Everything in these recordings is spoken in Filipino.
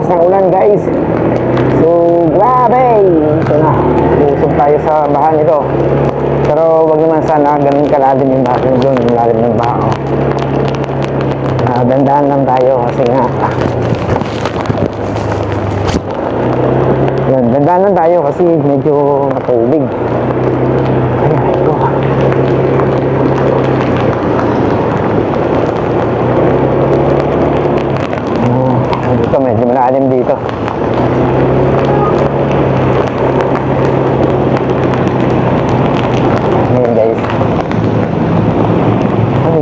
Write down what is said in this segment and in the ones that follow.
lakas ng ulan guys. So grabe, ito na, usog tayo sa bahan nito. Pero wag naman sana ganun kalalim yung bahan doon, yung lalim ng baha. Dandahan lang tayo kasi nga yan, dandahan lang tayo kasi medyo matubig. Ayan, ito. Dito medyo malalim dito. Ayan guys.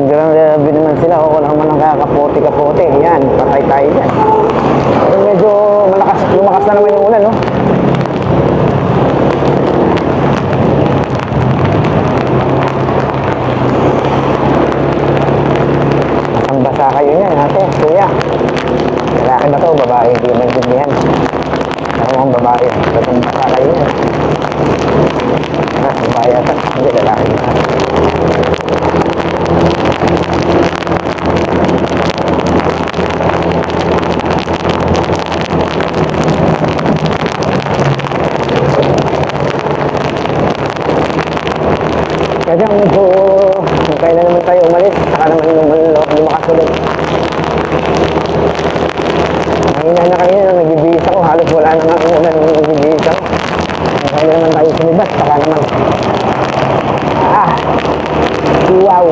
Grabe naman sila. O lang man ang kakapote-kapote. Ayan, patay tayo dyan. Pero medyo lumakas na naman yung ulan, no? Ang basa kayo niyan, ate, kuya. Lalaki ba ito? Babae? Hindi ko maintindihan. Ako ang babae. Batang basa kayo niyan. Babae ata. Hindi, lalaki na. Kasi ang medyo kung kailan naman tayo umalis, saka naman lumakas ulit. Mahina na kanina nang nagbibihis ako, halos wala na nga ulan nang nagbibihis ako. Kung kailan naman tayo sumibas, saka naman. Wow!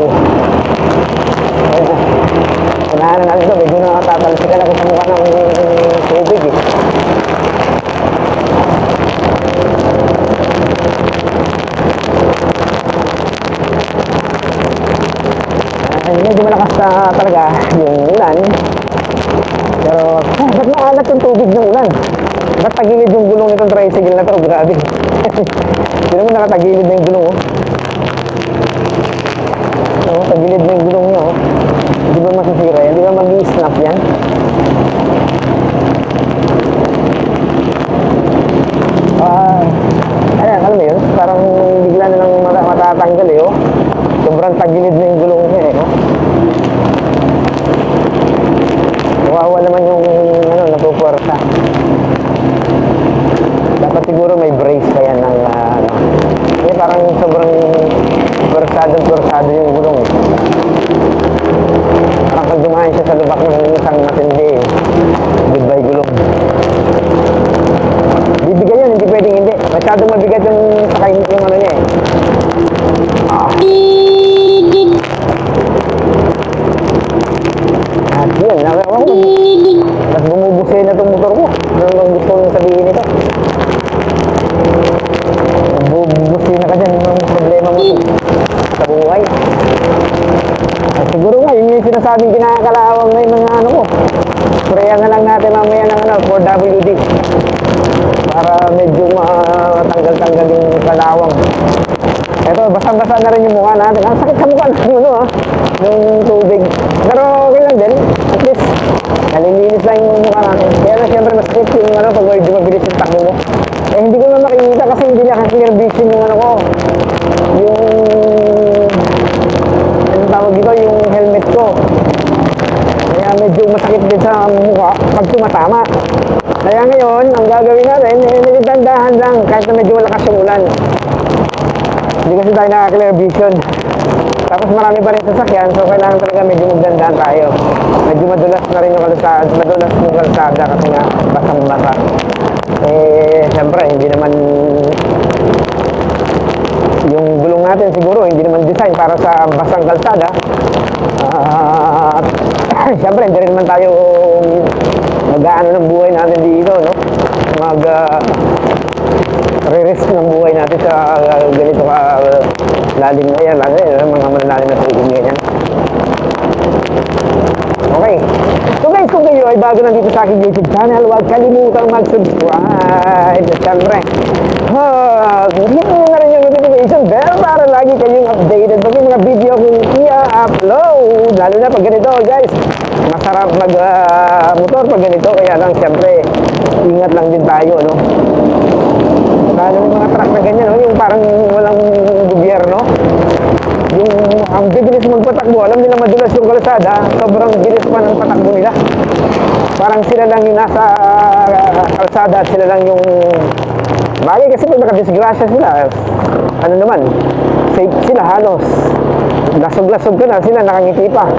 Unahan na natin ito, medyo natatalsikan ako sa mukha ng tubig eh. Medyo malakas na talaga yung ulan. Pero, ba't maalat yung tubig ng ulan? Ba't tagilid yung gulong nitong tricycle na to? Grabe. Hindi naman nakatagilid na yung gulong, oh. Tagilid na yung gulong niya, oh. Hindi ba masasira yan? Hindi ba mag-i-snap yan? Alam mo yun? Parang bigla na lang matatanggal, eh, oh. Sobrang tagilid na yung gulong niya, eh, oh. Kawawa naman yung napupuwersa. Dapat siguro may brace pa yan ng parang sobrang puwersado yung gulong, eh. Parang pag dumahan siya sa lubak ng isang matindi, eh. Goodbye gulong. Bibigay yun, hindi pwedeng hindi. Masyadong mabigat yung sakay yung ano niya, eh. At yun, mas bumubusin na itong motor ko. Ano bang gusto nyo sabihin ito? Bumubusin na ka dyan, yung problema mo sa buhay. At siguro nga, yun yung sinasabing kinakalawang na yung mga ano ko. Sprayan na lang natin mamaya ng 4WD. Para medyo matanggal-tanggal yung kalawang. Ito, basa-basa na rin yung mukha natin. Ang sakit sa mukha ng yung tubig. Pero okay lang din. At least, nalilinis lang yung mukha natin. Kaya na siyempre mas sakit yung pag medyo mabilis yung takbo mo. Eh, hindi ko na makikita kasi hindi niya clear vision yung yung anong tawag dito, yung helmet ko. Kaya medyo masakit din sa mukha pag tumatama. Kaya ngayon, ang gagawin natin, medyo dandahan lang kahit na medyo malakas yung ulan. Hindi kasi tayo naka-clear vision. Tapos marami pa rin sasakyan, so kailangan talaga medyo magdandahan tayo. Medyo madulas na rin yung kalsada, madulas yung kalsada kasi nga basang-basa. Eh, siyempre, hindi naman yung gulong natin siguro, hindi naman design para sa basang kalsada. Siyempre, hindi rin naman tayo mag-aano ng buhay natin dito, no? Re-risk ng buhay natin sa ganito ka lalim na yan, mga malalim na tubig ganyan. Okay. So guys, kung kayo ay bago nandito sa aking YouTube channel, huwag kalimutang mag-subscribe. At syempre, hit mo na rin yung notification bell para lagi kayong updated pag yung mga video kong i-upload. Lalo na pag ganito, guys. Masarap mag-motor pag ganito. Kaya lang, syempre, ingat lang din tayo, no? Lalo yung mga truck na ganyan, no? Yung parang walang gobyerno. Yung ang bibilis magpatakbo, alam nila madulas yung kalsada, sobrang bilis pa ng patakbo nila. parang sila lang yung nasa kalsada at sila lang yung bagay kasi pag nakadisgrasya sila, ano naman, safe sila halos. Lasog-lasog ka na, sila nakangiti pa.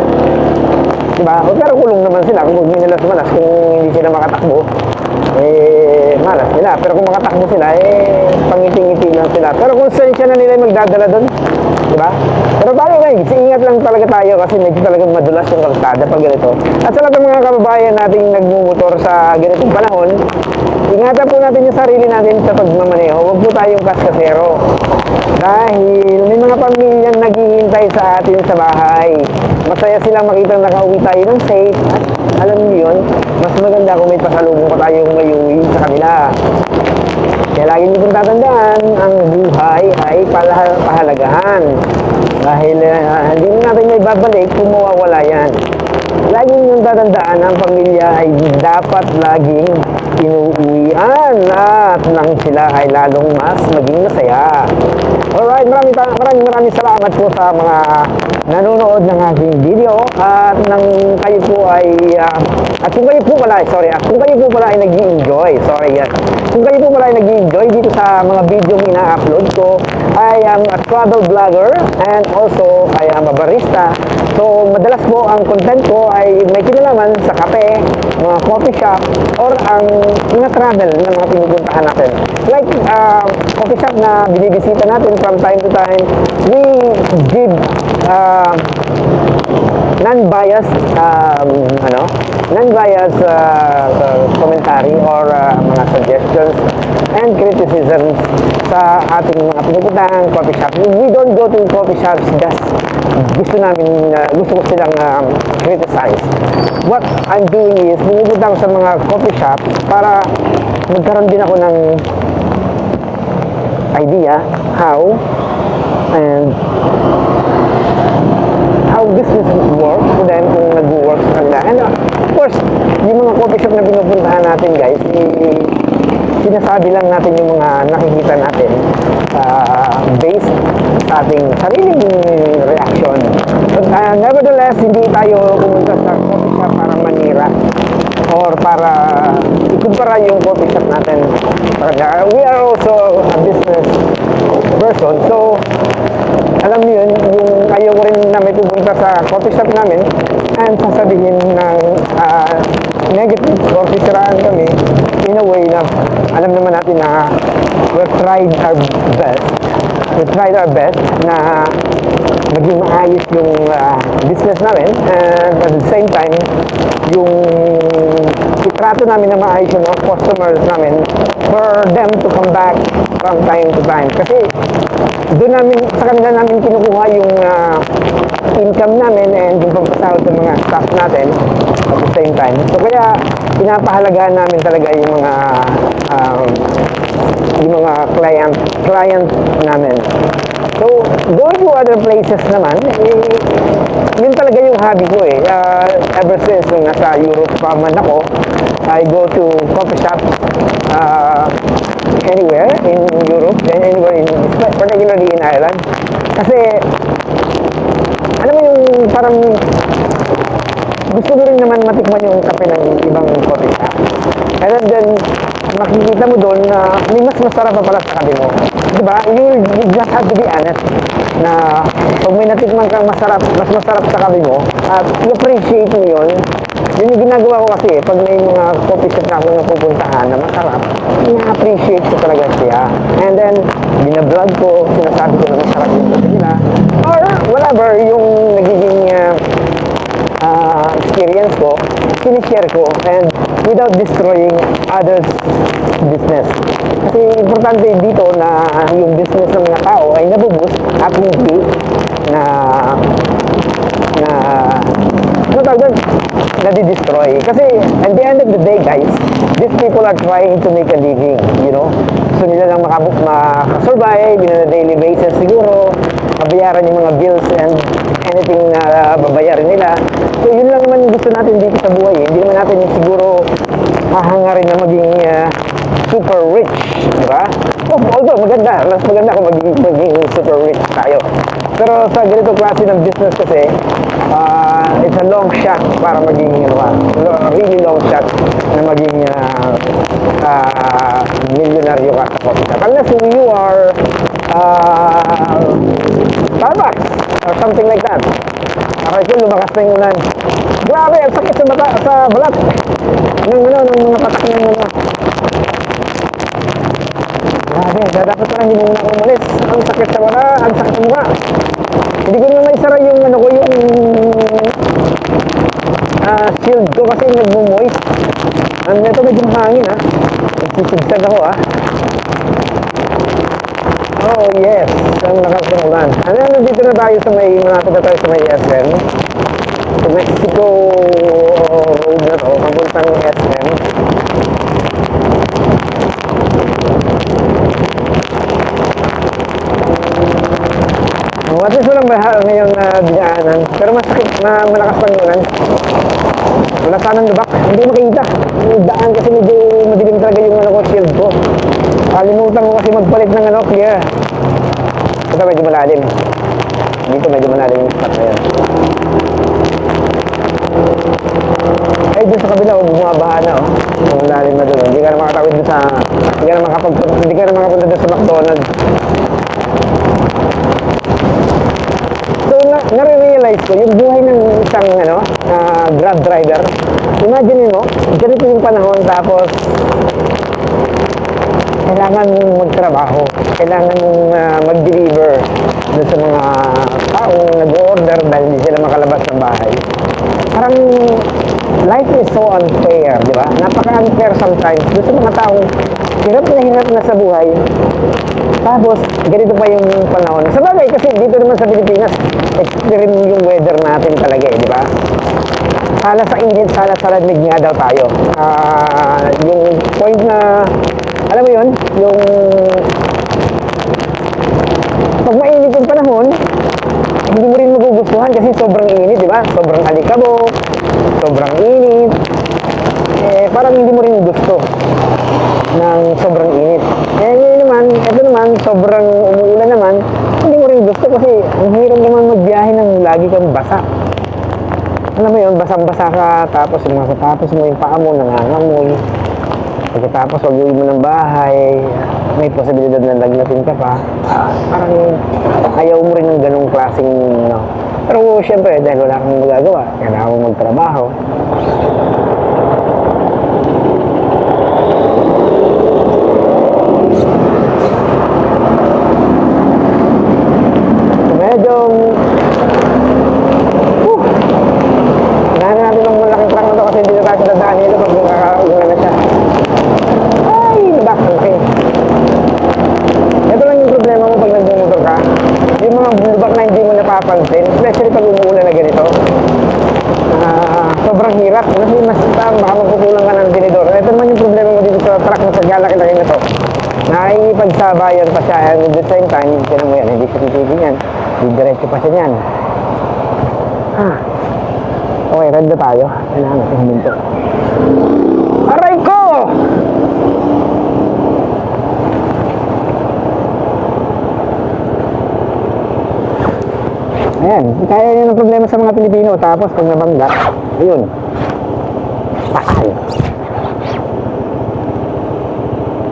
Diba? O, pero kulong naman sila kung hindi nila sumalas, kung hindi sila makatakbo, malas nila. Pero kung makatakbo sila, pangiti-ngiti lang sila. Pero kung sensya na nila yung magdadala doon, diba? Pero tayo guys, ingat lang talaga tayo kasi medyo talagang madulas yung kalsada pag ganito. At sa lahat ng mga kababayan nating nagmumotor sa ganitong panahon, ingatan po natin yung sarili natin sa pagmamaneho. Huwag po tayong kaskasero. Dahil may mga pamilyang naghihintay sa atin sa bahay. Masaya silang makita nakauwi tayo ng safe. At alam niyo yun, mas maganda kung may pasalubong pa tayong mayuwi sa kanila. Kaya lagi niyo pong tatandaan, ang buhay ay pahalagahan. Dahil hindi natin may babalik kung mawawala yan. Lagi niyong tatandaan, ang pamilya ay dapat laging inuuwian at nang sila ay lalong mas maging masaya. Alright, maraming salamat po sa mga nanonood ng aking video at nang kayo po ay at kung kayo po pala ay nag-i-enjoy, kung kayo po pala ay nag-i-enjoy dito sa mga video ina-upload ko, I am a travel vlogger and also I am a barista. So madalas po ang content ko ay may kinalaman sa kape, mga coffee shop, or ang mga travel na mga pinupuntahan natin. Like coffee shop na binibisita natin from time to time, we give non-biased commentary or mga suggestions and criticisms sa ating mga pinupuntahan coffee shop. We don't go to coffee shops just gusto ko silang criticize. What I'm doing is pumupunta ako sa mga coffee shop para magkaroon din ako ng idea how business work to them kung nag-work sa kanila. And of course, yung mga coffee shop na pinupuntahan natin guys, sinasabi lang natin yung mga nakikita natin based sa ating sariling reaction. But nevertheless, hindi tayo pumunta sa coffee shop para manira or para ikumpara yung coffee shop natin. We are also a business person, so alam niyo yun, yung ayaw ko rin na may pupunta sa coffee shop namin and sasabihin ng negative or sisiraan kami in a way na alam naman natin na we tried our best na maging maayos yung business namin, and at the same time yung itrato namin na maayos yung mga customers namin for them to come back from time to time. Kasi doon namin, sa kanila namin kinukuha yung income namin and yung pampasahod sa mga staff natin at the same time. So kaya pinapahalagaan namin talaga yung mga client namin. So going to other places naman, yun talaga yung hobby ko ever since nung nasa Europe pa man ako, I go to coffee shops anywhere in Europe and anywhere particularly in Ireland. Kasi alam mo yung parang gusto mo rin naman matikman yung kape ng ibang coffee shop. And then makikita mo doon na may mas masarap pa pala sa kape mo. Diba? You just have to be honest na pag may natikman kang mas masarap sa kape mo at i-appreciate mo yun yung ginagawa ko kasi pag may mga coffee shop na ako napupuntahan na masarap, ina-appreciate ko talaga siya. And then, binablog ko, sinasabi ko na masarap yung coffee nila, or whatever yung nagiging experience ko, sinishare ko, and without destroying others' business. Kasi importante dito na yung business ng mga tao ay nabuboost at hindi nadi-destroy. Kasi at the end of the day guys, these people are trying to make a living, you know. So nila lang makasurvive in a daily basis siguro, mabayaran yung mga bills and anything na babayaran nila. So yun lang naman gusto natin dito sa buhay. Hindi naman natin siguro hahangarin na maging super rich, di ba? Although maganda, mas maganda kung maging super rich tayo. Pero sa ganito klase ng business kasi, it's a long shot para maging really long shot na maging milyonaryo ka sa coffee shop. Unless you are Starbucks or something like that. Okay, so lumakas na yung ulan. Grabe, ang sakit sa balat ng mga patak ng grabe, dapat pala hindi muna akong umalis. Ang sakit sa wala, ang sakit sa mukha. Hindi ko naman isara yung shield ko kasi nagmo-moist. Ito medyo hangin ha. Nagsisigsag ako ha. Oh yes, ang lakas ng ulan. Dito na tayo sa malapit na tayo sa may SM. Sa Mexico road na to, papuntang SM. At least walang baha ngayong dinaanan. Pero masakit, malakas pang ulan. Wala sanang lubak, hindi makita. Yung daan kasi medyo madilim talaga yung shield ko. Kalimutan ko kasi magpalit ng clear. Ito medyo malalim. Dito medyo malalim yung spot na yan. Ay, dun sa kabila, bumabaha na Ang malalim na dun. Hindi ka na makatawid dun sa... Hindi ka na makapunta dun sa McDonald's. So, nare-realize ko, yung buhay ng isang Grab driver, imagine mo, ganito yung panahon, tapos kailangan mong magtrabaho, kailangan mong mag-deliver doon sa mga taong nag-order dahil hindi sila makalabas ng bahay. Parang life is so unfair, di ba? Napaka-unfair sometimes doon sa mga taong hirap na sa buhay. Tapos, ganito pa yung panahon. Sa bagay, kasi dito naman sa Pilipinas, extreme yung weather natin talaga di ba? Sala sa init, sala sa lamig nga daw tayo. Yung point na, alam mo yun, yung pag mainit yung panahon, hindi mo rin magugustuhan kasi sobrang init, di ba? Sobrang alikabok, sobrang init. Parang hindi mo rin gusto ng sobrang init. Ngayon naman, ito naman, sobrang umuulan naman, hindi mo rin gusto kasi ang hirap naman magbiyahe ng lagi kang basa. Alam mo yun, basang-basa ka, tapos mo yung paa mo, nangangamoy. Pagkatapos, wag-uwi mo ng bahay, may posibilidad na lagnatin ka pa. Parang ayaw mo rin ng ganong klaseng, Pero syempre, dahil wala kang magagawa, kailangan mo magtrabaho. Medyo natin ng malaking truck na to kasi hindi na tayo dadaan nito pag nakakaulan na siya. Ay, laki. Ito lang yung problema mo pag nagmumotor ka, yung mga lubak na hindi mo napapansin, especially pag umuulan na ganito. Sobrang hirap kasi baka magkukulang ka ng tinidor. Ito naman yung problema mo dito sa truck na sa laki-laki na to. Nakikipagsabayan pa siya and at the same time, tinan mo yan, hindi siya titigil yan. Diretso pa siya niyan. Okay, red na tayo. Kailangan natin huminto. Aray ko! Ayan, kaya yun ang problema sa mga Pilipino. Tapos pag nabangga, ayun. Patay.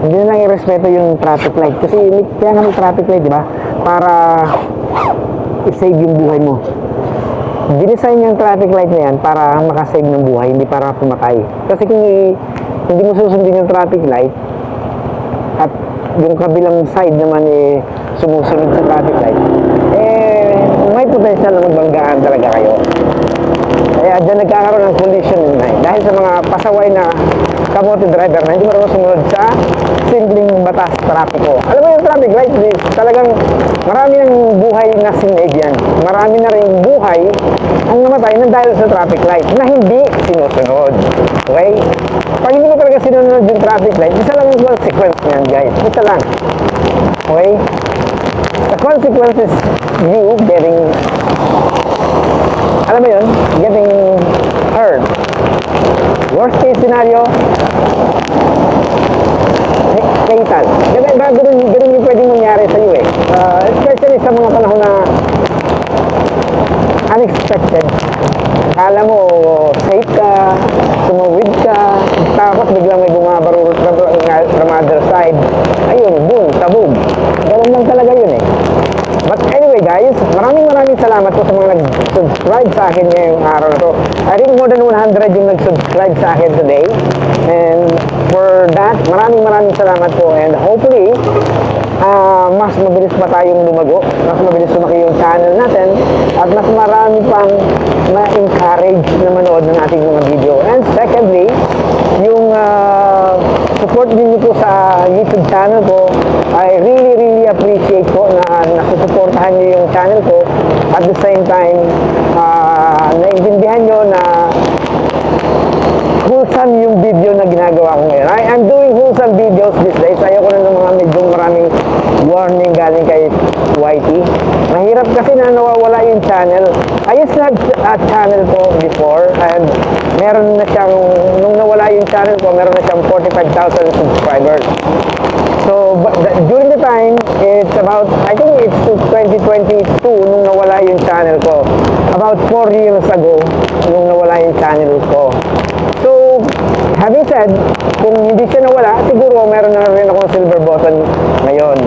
Hindi na lang i-respeto yung traffic light. Kasi kaya nga may traffic light, di ba? Para i-save yung buhay mo. Dinesign yung traffic light na yan para makasave ng buhay, hindi para pumatay. Kasi kung hindi mo susundin yung traffic light at yung kabilang side naman sumusunod sa traffic light, may potential na magbanggaan talaga kayo. Kaya dyan nagkakaroon ng collision dahil sa mga pasaway na kamote driver na hindi marunong sumunod sa simpleng batas trapiko. Alam mo yung traffic light, talagang marami ng buhay na sinave yan. Marami na rin buhay ang namatay ng dahil sa traffic light na hindi sinusunod. Okay? Pag hindi mo talaga sinunod yung traffic light, isa lang yung consequence niyan, guys. Isa lang. Okay? The consequence is you getting, alam mo yun, getting hurt. Worst case scenario, fatal. Diba, ganun yung pwedeng mangyari sa iyo eh. Especially sa mga panahon na unexpected. Akala mo, safe ka, sumawid ka, tapos biglang may bumabarurot from other side. Ayun, boom, tabog. Ganun lang talaga yun eh. But anyway guys, maraming salamat po sa mga nag-subscribe sa akin ngayong araw na to. I think more than 100 yung nag-subscribe sa akin today. And for that, maraming salamat po. And hopefully, mas mabilis pa tayong lumago, mas mabilis lumaki yung channel natin, at mas marami pang ma-encourage na manood ng ating mga video. And secondly, yung support din niyo po sa YouTube channel ko, I really appreciate po na nasusuportahan niyo yung channel ko. At the same time, naiintindihan niyo na wholesome yung video na ginagawa ko ngayon. I'm doing wholesome videos these days. Ayoko na ng mga medyo maraming warning galing kay YT. Mahirap kasi na nawawala yung channel. I used to have a channel ko before, and meron na siyang, nung nawala yung channel ko, meron na siyang 45,000 subscribers. So, during the time, it's about, I think it's 2022 nung nawala yung channel ko. About 4 years ago, nung nawala yung channel ko. So, having said, kung hindi siya nawala, siguro meron na rin akong silver button ngayon.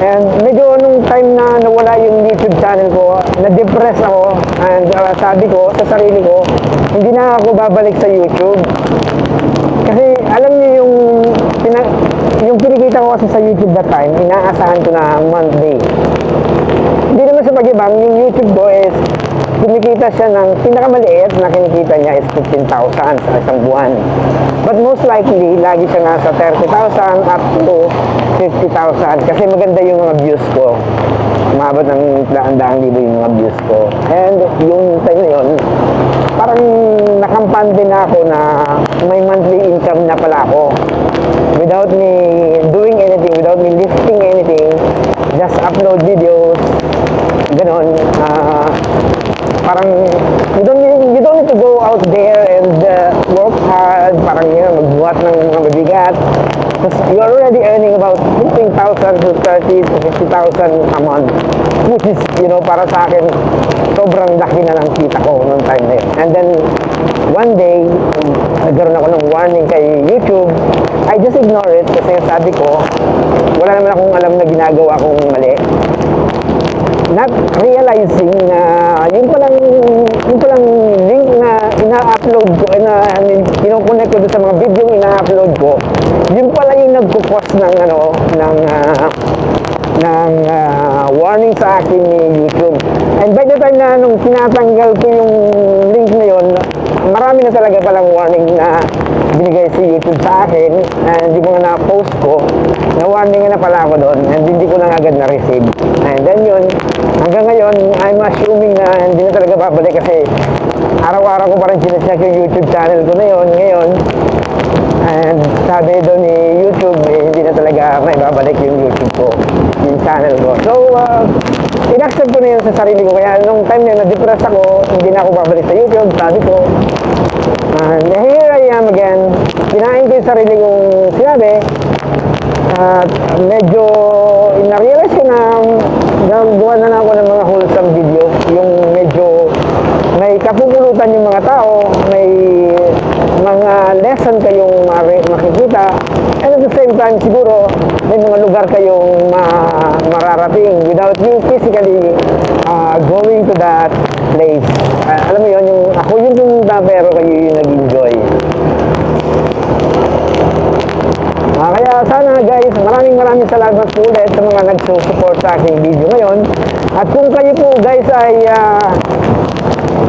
And medyo nung time na nawala yung YouTube channel ko, na-depress ako, and sabi ko sa sarili ko, hindi na ako babalik sa YouTube. Kasi alam niyo yung kinikita ko kasi sa YouTube that time, inaasahan ko na monthly. Hindi naman sa pag-ibang, yung YouTube ko is kumikita siya ng pinakamaliit na kinikita niya is 15,000 sa isang buwan. But most likely, lagi siya nga sa 30,000 up to 50,000 kasi maganda yung mga views ko. Umabot ng daang libo yung mga views ko. And yung time na yun, parang nakampante na ako na may monthly income na pala ako. Without me doing anything, without me lifting anything, just upload videos, ganon. Parang you don't need to go out there and work hard, parang magbuhat ng mga mabigat. Because you're already earning about 15,000 to 30 to 50,000 a month, which is, para sa akin, sobrang laki na lang kita ko noong time na yun. And then, one day, nagkaroon ako ng warning kay YouTube. I just ignore it kasi sabi ko, wala naman akong alam na ginagawa kong mali. Not realizing na yung palang link na ina-upload ko, kino-connect ko doon sa mga video yung ina-upload ko, yun pala yung nagpo-cause ng warning sa akin ni YouTube. And by the time na nung tinatanggal ko yung link na yun, marami na talaga palang warning na binigay si YouTube sa akin, and hindi ko nga na-post ko, na-warning na pala ako doon, and hindi ko lang agad na-receive. And then yun, hanggang ngayon, I'm assuming na hindi na talaga babalik kasi araw-araw ko pa rin sinecheck yung YouTube channel ko na yun, ngayon. And sabi doon ni YouTube, hindi na talaga may babalik yung YouTube ko, yung channel ko. So, in-accept ko na yun sa sarili ko. Kaya nung time na na-depress ako, hindi na ako babalik sa YouTube, sabi ko. And here I am again. Kinain ko yung sarili kong sinabi. At medyo na-realize ko na nagawa na ako ng mga wholesome video. Yung medyo may kapupulutan yung mga tao, may mga lesson kayong makikita, and at the same time siguro may mga lugar kayong mararating without you physically going to that place. Alam mo yun, ako yung pumunta pero kayo yung nag-enjoy. Kaya sana guys, maraming salamat po ulit sa mga nagsusupport sa aking video ngayon. At kung kayo po guys ay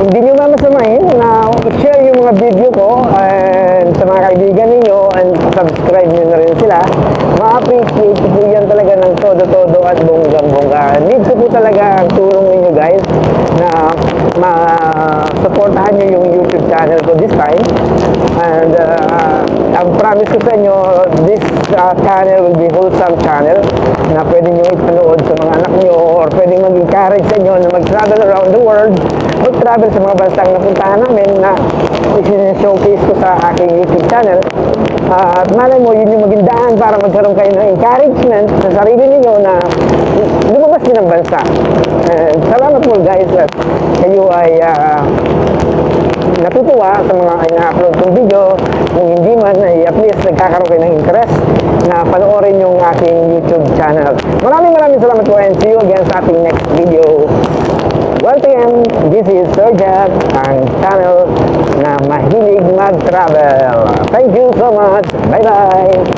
hindi nyo mamasamahin na i-share yung mga video ko and sa mga kaibigan ninyo and subscribe nyo na rin sila, ma-appreciate ko po yan talaga ng todo-todo at bonggang-bongga. Need ko po talaga ang tulong ninyo guys na ma-supportahan nyo yung YouTube channel ko this time. And ang promise ko sa inyo, this channel will be wholesome channel na pwede nyo ipanood sa mga anak nyo or pwedeng mag-encourage sa inyo na mag-travel around the world, mag-travel sa mga bansang napuntahan namin na isin-showcase ko sa aking YouTube channel. At malay mo, yun yung maging daan para magkaroon kayo ng encouragement sa sarili ninyo na lumabas din ang bansa. Salamat po guys at kayo ay natutuwa sa mga ina-upload kong video. Kung hindi man ay at least nagkakaroon kayo ng interest na panoorin yung aking YouTube channel. Maraming salamat po and see you again sa ating next video. Once again, this is Sir Jack, ang channel na mahilig mag-travel. Thank you so much. Bye-bye!